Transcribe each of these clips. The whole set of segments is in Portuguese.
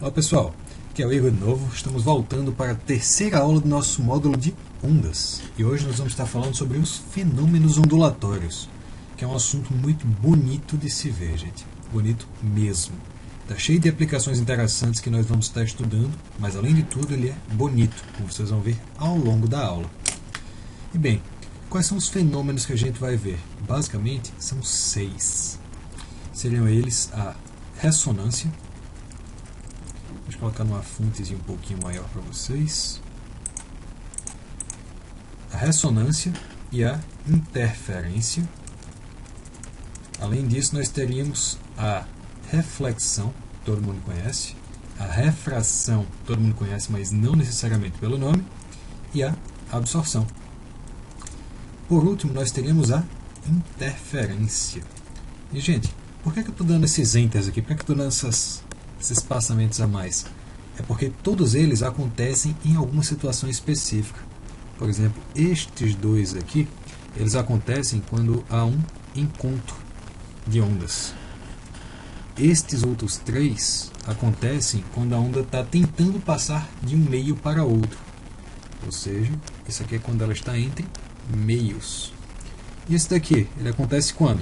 Olá pessoal, aqui é o Igor de novo. Estamos voltando para a terceira aula do nosso módulo de ondas. E hoje nós vamos estar falando sobre os fenômenos ondulatórios, que é um assunto muito bonito de se ver, gente. Bonito mesmo. Está cheio de aplicações interessantes que nós vamos estar estudando, mas além de tudo ele é bonito, como vocês vão ver ao longo da aula. E bem, quais são os fenômenos que a gente vai ver? Basicamente são 6. Seriam eles a ressonância. Deixa eu colocar numa fontezinha um pouquinho maior para vocês. A ressonância e a interferência. Além disso, nós teríamos a reflexão, todo mundo conhece. A refração, todo mundo conhece, mas não necessariamente pelo nome. E a absorção. Por último, nós teríamos a interferência. E, gente, por que eu estou dando esses enters aqui? Por que eu estou dando esses espaçamentos a mais? É porque todos eles acontecem em alguma situação específica. Por exemplo, estes dois aqui, eles acontecem quando há um encontro de ondas. Estes outros 3 acontecem quando a onda está tentando passar de um meio para outro. Ou seja, isso aqui é quando ela está entre meios. E esse daqui, ele acontece quando?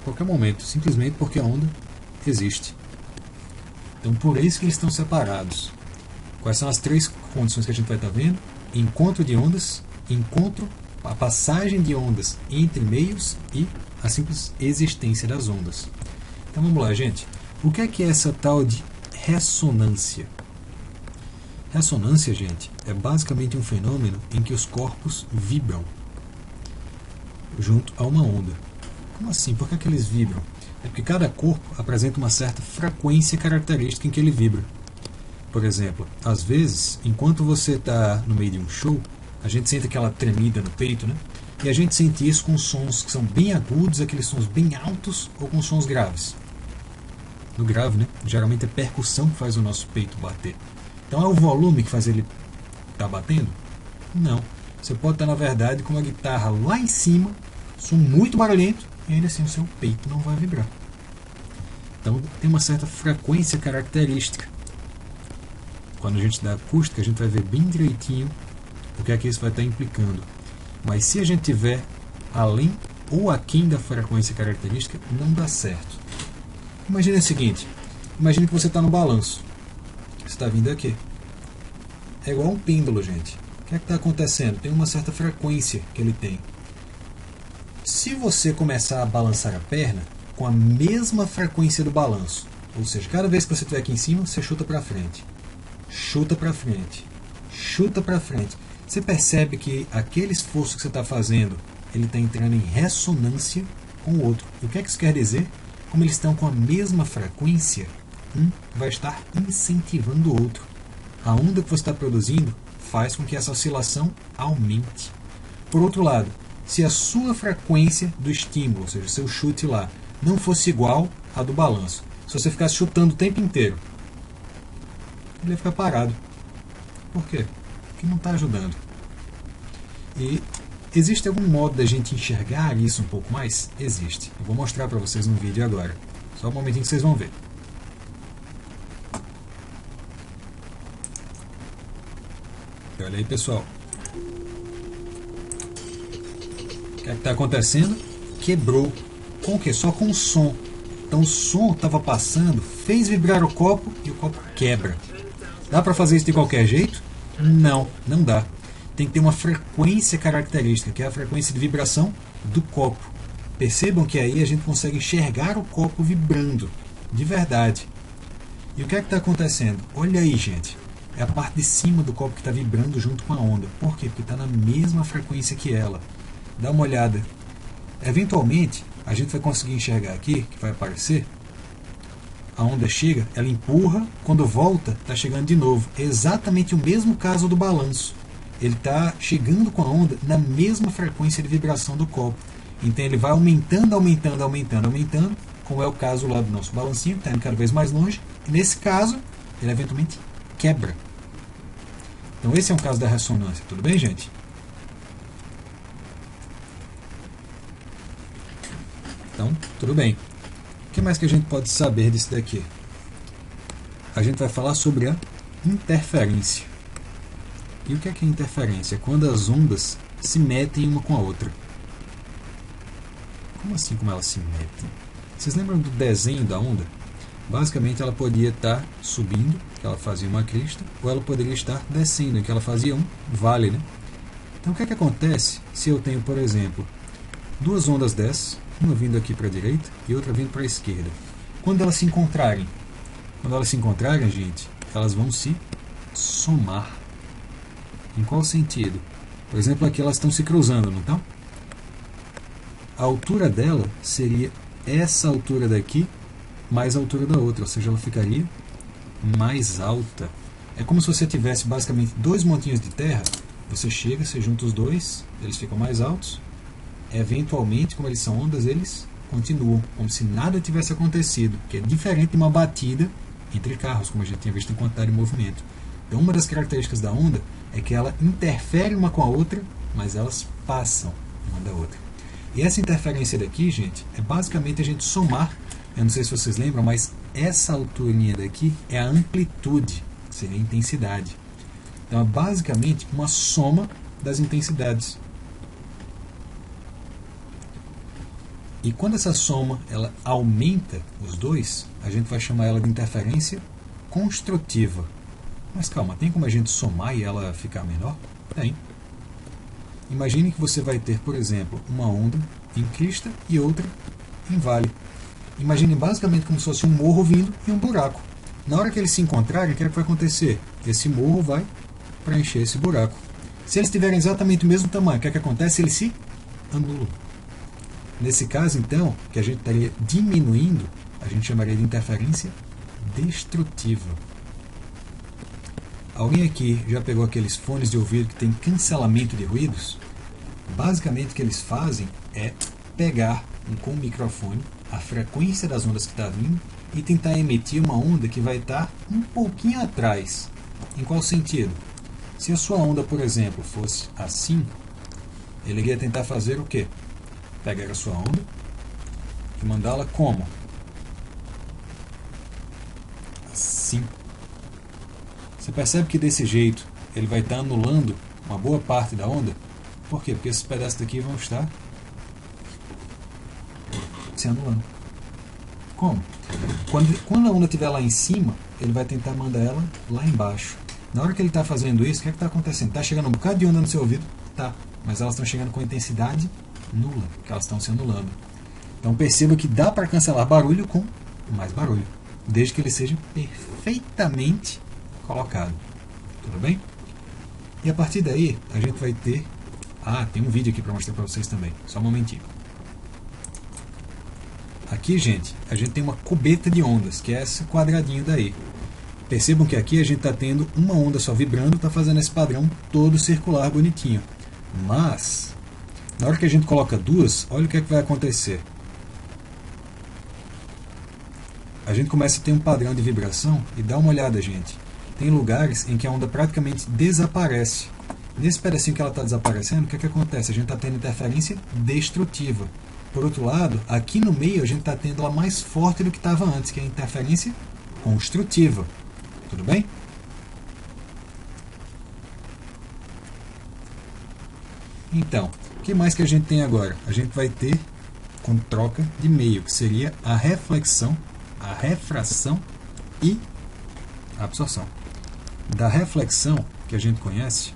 A qualquer momento, simplesmente porque a onda existe. Então, por isso que eles estão separados. Quais são as 3 condições que a gente vai estar vendo? Encontro de ondas, a passagem de ondas entre meios e a simples existência das ondas. Então, vamos lá, gente. O que é essa tal de ressonância? Ressonância, gente, é basicamente um fenômeno em que os corpos vibram junto a uma onda. Como assim? Por que eles vibram? É porque cada corpo apresenta uma certa frequência característica em que ele vibra. Por exemplo, às vezes, enquanto você está no meio de um show, a gente sente aquela tremida no peito, né? E a gente sente isso com sons que são bem agudos, aqueles sons bem altos, ou com sons graves. No grave, né? Geralmente é percussão que faz o nosso peito bater. Então é o volume que faz ele estar batendo? Não. Você pode estar, na verdade, com uma guitarra lá em cima, som muito barulhento, e ainda assim o seu peito não vai vibrar. Então tem uma certa frequência característica. Quando a gente dá acústica, a gente vai ver bem direitinho o que é que isso vai estar implicando. Mas se a gente tiver além ou aquém da frequência característica, não dá certo. Imagine o seguinte, imagine que você está no balanço. Você está vindo aqui. É igual um pêndulo, gente. O que é que está acontecendo? Tem uma certa frequência que ele tem. Se você começar a balançar a perna com a mesma frequência do balanço, ou seja, cada vez que você estiver aqui em cima, você chuta para frente. Chuta para frente. Chuta para frente. Você percebe que aquele esforço que você está fazendo, ele está entrando em ressonância com o outro. E o que é que isso quer dizer? Como eles estão com a mesma frequência, um vai estar incentivando o outro. A onda que você está produzindo faz com que essa oscilação aumente. Por outro lado, se a sua frequência do estímulo, ou seja, o seu chute lá, não fosse igual à do balanço, se você ficasse chutando o tempo inteiro, ele ia ficar parado. Por quê? Porque não está ajudando. E existe algum modo da gente enxergar isso um pouco mais? Existe. Eu vou mostrar para vocês no vídeo agora. Só um momentinho que vocês vão ver. Olha aí, pessoal. O que é que está acontecendo? Quebrou. Com o quê? Só com o som. Então o som estava passando, fez vibrar o copo e o copo quebra. Dá para fazer isso de qualquer jeito? Não, não dá. Tem que ter uma frequência característica, que é a frequência de vibração do copo. Percebam que aí a gente consegue enxergar o copo vibrando, de verdade. E o que é que está acontecendo? Olha aí, gente. É a parte de cima do copo que está vibrando junto com a onda. Por quê? Porque está na mesma frequência que ela. Dá uma olhada. Eventualmente, a gente vai conseguir enxergar aqui, que vai aparecer. A onda chega, ela empurra, quando volta, está chegando de novo. É exatamente o mesmo caso do balanço. Ele está chegando com a onda na mesma frequência de vibração do copo. Então ele vai aumentando, aumentando, aumentando, aumentando, como é o caso lá do nosso balancinho, que está indo cada vez mais longe. E nesse caso, ele eventualmente quebra. Então esse é um caso da ressonância. Tudo bem, gente? Então, tudo bem. O que mais que a gente pode saber disso daqui? a gente vai falar sobre a interferência. E o que é interferência? É quando as ondas se metem uma com a outra. Como assim, como elas se metem? Vocês lembram do desenho da onda? Basicamente ela podia estar subindo, que ela fazia uma crista, ou ela poderia estar descendo, que ela fazia um vale, né? Então o que é que acontece se eu tenho, por exemplo, duas ondas dessas, uma vindo aqui para a direita e outra vindo para a esquerda? Quando elas se encontrarem, gente, elas vão se somar. Em qual sentido? Por exemplo, aqui elas estão se cruzando, não estão? A altura dela seria essa altura daqui mais a altura da outra, ou seja, ela ficaria mais alta. É como se você tivesse basicamente dois montinhos de terra, você chega, você junta os dois, eles ficam mais altos, eventualmente, como eles são ondas, eles continuam, como se nada tivesse acontecido, que é diferente de uma batida entre carros, como a gente tinha visto em quantidade de movimento. Então, uma das características da onda é que ela interfere uma com a outra, mas elas passam uma da outra. E essa interferência daqui, gente, é basicamente a gente somar, eu não sei se vocês lembram, mas essa alturinha daqui é a amplitude, seria a intensidade. Então é basicamente uma soma das intensidades. E quando essa soma ela aumenta os dois, a gente vai chamar ela de interferência construtiva. Mas calma, tem como a gente somar e ela ficar menor? Tem. Imagine que você vai ter, por exemplo, uma onda em crista e outra em vale. Imagine basicamente como se fosse um morro vindo e um buraco. Na hora que eles se encontrarem, o que vai acontecer? Esse morro vai preencher esse buraco. Se eles tiverem exatamente o mesmo tamanho, o que acontece? Eles se anulam. Nesse caso, então, que a gente estaria diminuindo, a gente chamaria de interferência destrutiva. Alguém aqui já pegou aqueles fones de ouvido que tem cancelamento de ruídos? Basicamente o que eles fazem é pegar com o microfone a frequência das ondas que está vindo e tentar emitir uma onda que vai estar um pouquinho atrás. Em qual sentido? Se a sua onda, por exemplo, fosse assim, ele iria tentar fazer o quê? Pegar a sua onda e mandá-la como? Assim. Você percebe que desse jeito ele vai estar anulando uma boa parte da onda? Por quê? Porque esses pedaços daqui vão estar se anulando. Como? Quando a onda estiver lá em cima, ele vai tentar mandar ela lá embaixo. Na hora que ele está fazendo isso, o que é que está acontecendo? Está chegando um bocado de onda no seu ouvido? Tá. Mas elas estão chegando com intensidade nula, porque elas estão se anulando. Então perceba que dá para cancelar barulho com mais barulho, desde que ele seja perfeitamente colocado. Tudo bem? E a partir daí, a gente vai ter... tem um vídeo aqui para mostrar para vocês também. Só um momentinho. Aqui, gente, a gente tem uma cubeta de ondas, que é esse quadradinho daí. Percebam que aqui a gente está tendo uma onda só vibrando, está fazendo esse padrão todo circular bonitinho. Mas, na hora que a gente coloca duas, olha o que é que vai acontecer. A gente começa a ter um padrão de vibração e dá uma olhada, gente. Tem lugares em que a onda praticamente desaparece. Nesse pedacinho que ela está desaparecendo, o que é que acontece? A gente está tendo interferência destrutiva. Por outro lado, aqui no meio a gente está tendo ela mais forte do que estava antes, que é a interferência construtiva. Tudo bem? Então, o que mais que a gente tem agora? A gente vai ter com troca de meio, que seria a reflexão, a refração e a absorção. Da reflexão, que a gente conhece,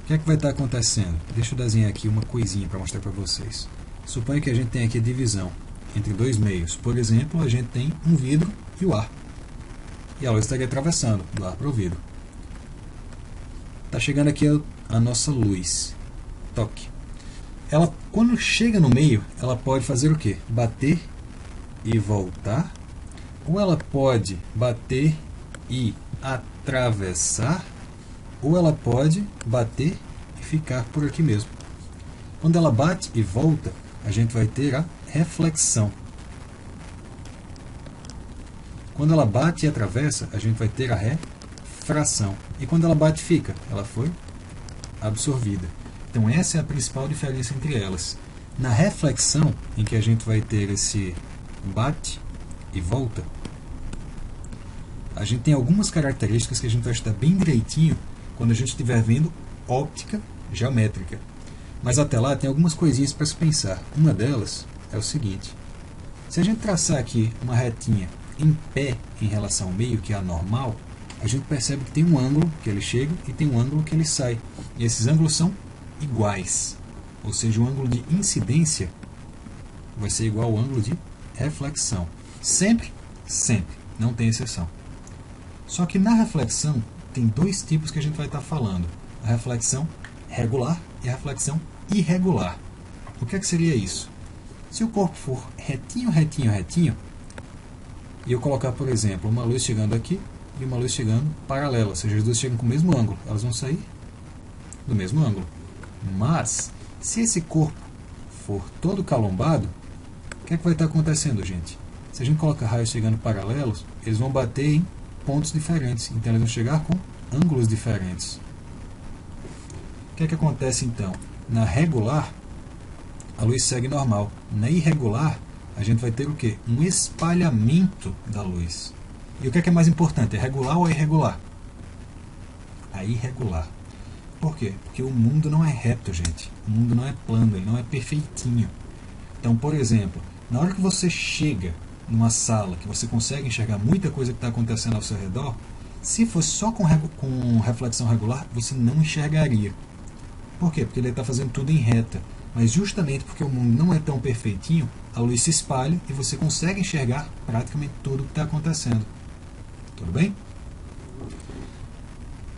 o que é que vai estar acontecendo? Deixa eu desenhar aqui uma coisinha para mostrar para vocês. Suponha que a gente tem aqui a divisão entre dois meios. Por exemplo, a gente tem um vidro e o ar. E a luz estaria atravessando do ar para o vidro. Está chegando aqui a nossa luz. Toque. Ela, quando chega no meio, ela pode fazer o quê? Bater e voltar. Ou ela pode bater e atravessar. Ou ela pode bater e ficar por aqui mesmo. Quando ela bate e volta, a gente vai ter a reflexão. Quando ela bate e atravessa, a gente vai ter a refração. E quando ela bate e fica, ela foi absorvida. Então essa é a principal diferença entre elas. Na reflexão, em que a gente vai ter esse bate e volta, A gente tem algumas características que a gente vai estudar bem direitinho quando a gente estiver vendo óptica geométrica. Mas até lá tem algumas coisinhas para se pensar. Uma delas é o seguinte: se a gente traçar aqui uma retinha em pé em relação ao meio, que é a normal, a gente percebe que tem um ângulo que ele chega e tem um ângulo que ele sai. E esses ângulos são iguais. Ou seja, o ângulo de incidência vai ser igual ao ângulo de reflexão. Sempre, sempre. Não tem exceção. Só que na reflexão tem dois tipos que a gente vai estar falando: a reflexão regular e a reflexão irregular. O que é que seria isso? Se o corpo for retinho, retinho, retinho, e eu colocar, por exemplo, uma luz chegando aqui e uma luz chegando paralela, ou seja, as duas chegam com o mesmo ângulo, elas vão sair do mesmo ângulo. Mas, se esse corpo for todo calombado, o que é que vai estar acontecendo, gente? Se a gente colocar raios chegando paralelos, eles vão bater em pontos diferentes, então eles vão chegar com ângulos diferentes. O que é que acontece então? Na regular, a luz segue normal. Na irregular, a gente vai ter o quê? Um espalhamento da luz. E o que é mais importante? É regular ou é irregular? A irregular. Por quê? Porque o mundo não é reto, gente. O mundo não é plano, ele não é perfeitinho. Então, por exemplo, na hora que você chega numa sala, que você consegue enxergar muita coisa que está acontecendo ao seu redor, se fosse só com reflexão regular, você não enxergaria. Por quê? Porque ele está fazendo tudo em reta. Mas justamente porque o mundo não é tão perfeitinho, a luz se espalha e você consegue enxergar praticamente tudo o que está acontecendo. Tudo bem?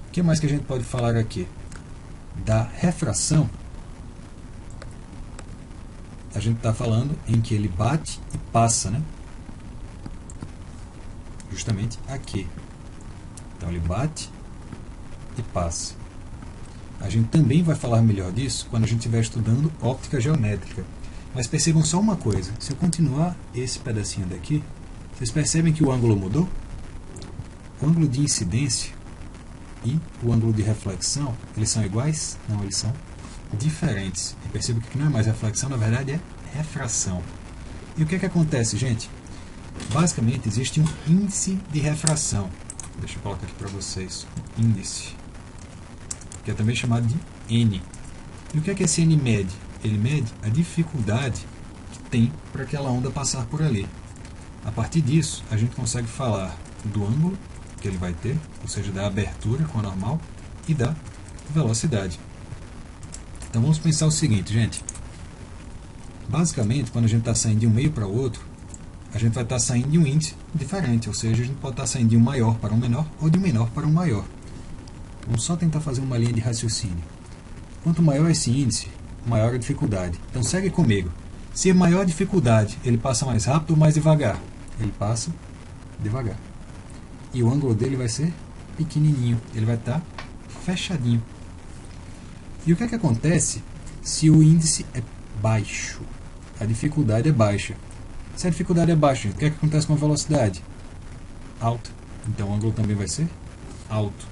O que mais que a gente pode falar aqui? Da refração, a gente está falando em que ele bate e passa, né? Justamente aqui. Então ele bate e passa. A gente também vai falar melhor disso quando a gente estiver estudando óptica geométrica. Mas percebam só uma coisa: se eu continuar esse pedacinho daqui, vocês percebem que o ângulo mudou? O ângulo de incidência e o ângulo de reflexão, eles são iguais? Não, eles são diferentes. E perceba que não é mais reflexão, na verdade é refração. E o que é que acontece, gente? Basicamente existe um índice de refração. Deixa eu colocar aqui para vocês. Índice, que é também chamado de N. E o que é que esse N mede? Ele mede a dificuldade que tem para aquela onda passar por ali. A partir disso, a gente consegue falar do ângulo que ele vai ter, ou seja, da abertura com a normal, e da velocidade. Então vamos pensar o seguinte, gente. Basicamente, quando a gente está saindo de um meio para o outro, a gente vai estar saindo de um índice diferente, ou seja, a gente pode estar saindo de um maior para um menor, ou de um menor para um maior. Vamos só tentar fazer uma linha de raciocínio. Quanto maior esse índice, maior a dificuldade. Então segue comigo. Se é maior a dificuldade, ele passa mais rápido ou mais devagar? Ele passa devagar. E o ângulo dele vai ser pequenininho, ele vai estar fechadinho. E o que é que acontece se o índice é baixo? A dificuldade é baixa. Se a dificuldade é baixa, o que é que acontece com a velocidade? Alta. Então o ângulo também vai ser alto.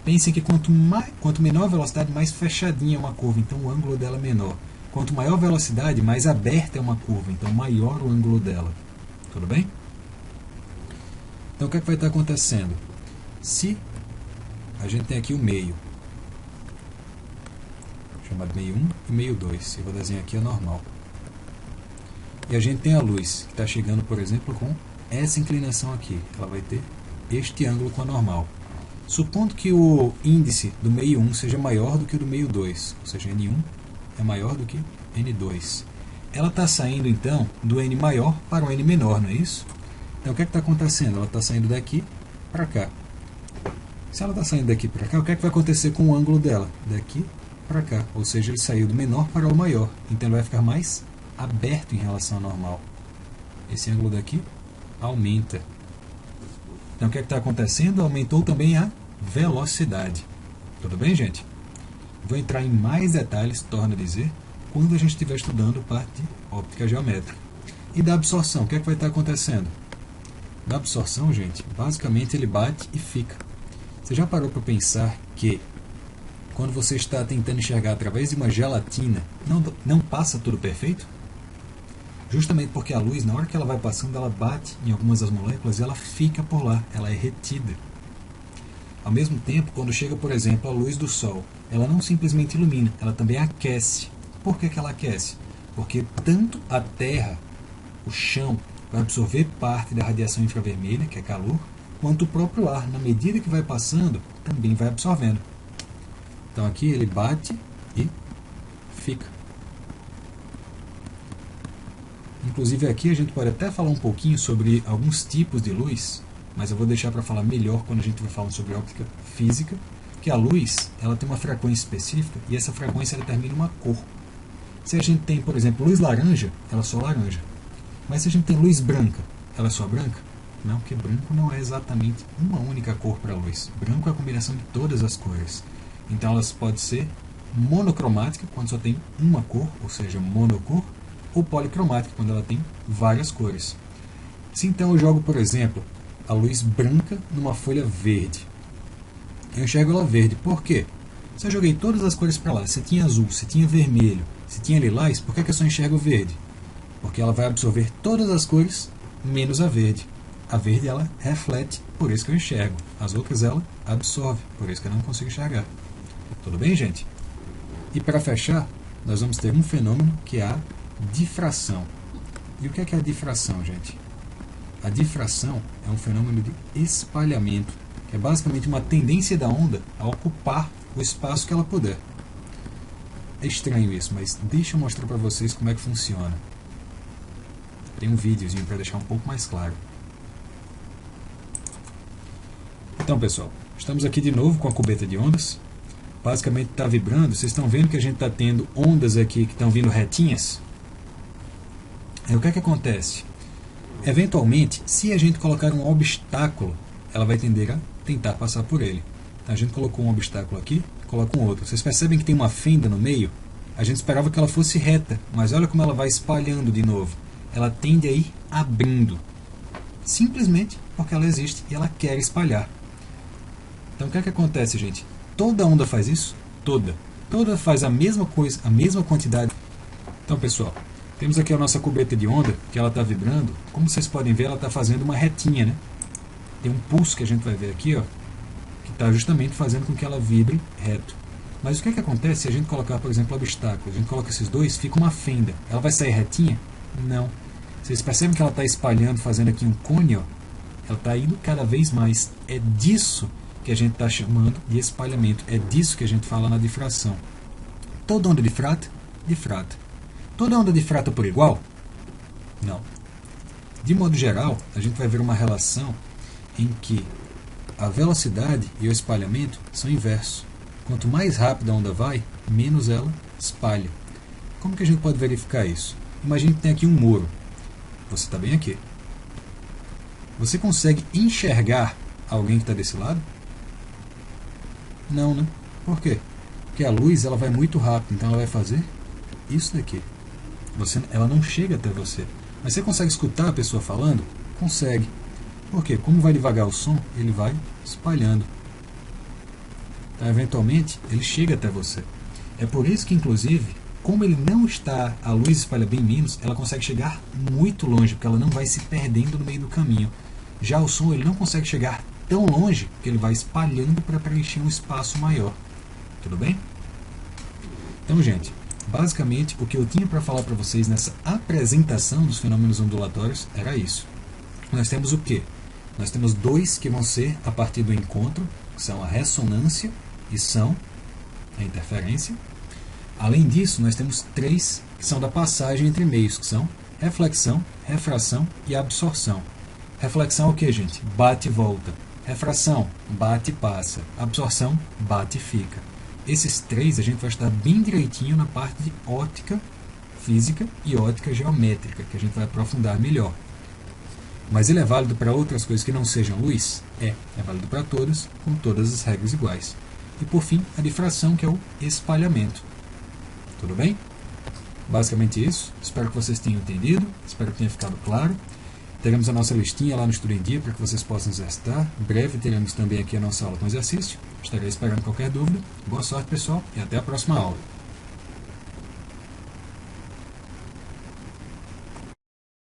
Pensem que quanto menor a velocidade, mais fechadinha é uma curva, então o ângulo dela é menor. Quanto maior a velocidade, mais aberta é uma curva, então maior o ângulo dela. Tudo bem? Então o que é que vai estar acontecendo? Se a gente tem aqui o meio, chamado meio 1 e meio 2, eu vou desenhar aqui a normal. E a gente tem a luz, que está chegando, por exemplo, com essa inclinação aqui. Ela vai ter este ângulo com a normal. Supondo que o índice do meio 1 seja maior do que o do meio 2, ou seja, N1 é maior do que N2. Ela está saindo, então, do N maior para o N menor, não é isso? Então, o que é que está acontecendo? Ela está saindo daqui para cá. Se ela está saindo daqui para cá, o que é que vai acontecer com o ângulo dela? Daqui para cá. Ou seja, ele saiu do menor para o maior. Então, ele vai ficar mais aberto em relação ao normal. Esse ângulo daqui aumenta. Então, o que é que está acontecendo? Aumentou também a velocidade. Tudo bem, gente? Vou entrar em mais detalhes, torno a dizer, quando a gente estiver estudando parte de óptica geométrica. E da absorção, o que é que vai estar acontecendo? Da absorção, gente, basicamente ele bate e fica. Você já parou para pensar que quando você está tentando enxergar através de uma gelatina, não passa tudo perfeito? Justamente porque a luz, na hora que ela vai passando, ela bate em algumas das moléculas e ela fica por lá, ela é retida. Ao mesmo tempo, quando chega, por exemplo, a luz do Sol, ela não simplesmente ilumina, ela também aquece. Por que ela aquece? Porque tanto a Terra, o chão, vai absorver parte da radiação infravermelha, que é calor, quanto o próprio ar, na medida que vai passando, também vai absorvendo. Então aqui ele bate e fica. Inclusive aqui a gente pode até falar um pouquinho sobre alguns tipos de luz, mas eu vou deixar para falar melhor quando a gente vai falar sobre óptica física, que a luz ela tem uma frequência específica e essa frequência determina uma cor. Se a gente tem, por exemplo, luz laranja, ela é só laranja. Mas se a gente tem luz branca, ela é só branca? Não, porque branco não é exatamente uma única cor para a luz. Branco é a combinação de todas as cores. Então elas podem ser monocromática, quando só tem uma cor, ou seja, monocor, ou policromática, quando ela tem várias cores. Se então eu jogo, por exemplo, a luz branca numa folha verde, eu enxergo ela verde. Por quê? Se eu joguei todas as cores para lá, se tinha azul, se tinha vermelho, se tinha lilás, por que eu só enxergo verde? Porque ela vai absorver todas as cores, menos a verde. A verde ela reflete, por isso que eu enxergo. As outras ela absorve, por isso que eu não consigo enxergar. Tudo bem, gente? E para fechar, nós vamos ter um fenômeno que é a difração. E o que é a difração, gente? A difração é um fenômeno de espalhamento, que é basicamente uma tendência da onda a ocupar o espaço que ela puder. É estranho isso, mas deixa eu mostrar para vocês como é que funciona. Tem um videozinho para deixar um pouco mais claro. Então, pessoal, estamos aqui de novo com a cubeta de ondas. Basicamente está vibrando. Vocês estão vendo que a gente está tendo ondas aqui que estão vindo retinhas? Aí o que acontece? Eventualmente, se a gente colocar um obstáculo, ela vai tender a tentar passar por ele. Então, a gente colocou um obstáculo aqui, coloca um outro. Vocês percebem que tem uma fenda no meio? A gente esperava que ela fosse reta, mas olha como ela vai espalhando de novo. Ela tende a ir abrindo. Simplesmente porque ela existe e ela quer espalhar. Então o que acontece, gente? Toda onda faz isso? Toda. Toda faz a mesma coisa, a mesma quantidade. Então, pessoal, temos aqui a nossa cubeta de onda, que ela está vibrando. Como vocês podem ver, ela está fazendo uma retinha, né? Tem um pulso que a gente vai ver aqui, ó, que está justamente fazendo com que ela vibre reto. Mas o que acontece se a gente colocar, por exemplo, obstáculos? A gente coloca esses dois, fica uma fenda. Ela vai sair retinha? Não. Vocês percebem que ela está espalhando, fazendo aqui um cone, ó? Ela está indo cada vez mais. É disso que a gente está chamando de espalhamento. É disso que a gente fala na difração. Toda onda difrata? Difrata. Toda onda difrata por igual? Não. De modo geral, a gente vai ver uma relação em que a velocidade e o espalhamento são inversos. Quanto mais rápido a onda vai, menos ela espalha. Como que a gente pode verificar isso? Imagine que tem aqui um muro. Você está bem aqui. Você consegue enxergar alguém que está desse lado? Não, né? Por quê? Porque a luz ela vai muito rápido, então ela vai fazer isso daqui. Ela não chega até você. Mas você consegue escutar a pessoa falando? Consegue. Por quê? Como vai devagar o som, ele vai espalhando. Então, eventualmente, ele chega até você. É por isso que, inclusive, como ele não está, a luz espalha bem menos, ela consegue chegar muito longe, porque ela não vai se perdendo no meio do caminho. Já o som, ele não consegue chegar tão longe, que ele vai espalhando para preencher um espaço maior. Tudo bem? Então, gente, basicamente, o que eu tinha para falar para vocês nessa apresentação dos fenômenos ondulatórios era isso. Nós temos o quê? Nós temos dois que vão ser a partir do encontro, que são a ressonância e são a interferência. Além disso, nós temos três que são da passagem entre meios, que são reflexão, refração e absorção. Reflexão é o que, gente? Bate e volta. Refração, bate e passa. Absorção, bate e fica. Esses três a gente vai estudar bem direitinho na parte de ótica física e ótica geométrica, que a gente vai aprofundar melhor. Mas ele é válido para outras coisas que não sejam luz? É válido para todas, com todas as regras iguais. E por fim, a difração, que é o espalhamento. Tudo bem? Basicamente isso. Espero que vocês tenham entendido, espero que tenha ficado claro. Teremos a nossa listinha lá no Estudo em Dia para que vocês possam exercitar. Em breve teremos também aqui a nossa aula com exercício. Estarei esperando qualquer dúvida. Boa sorte, pessoal, e até a próxima aula.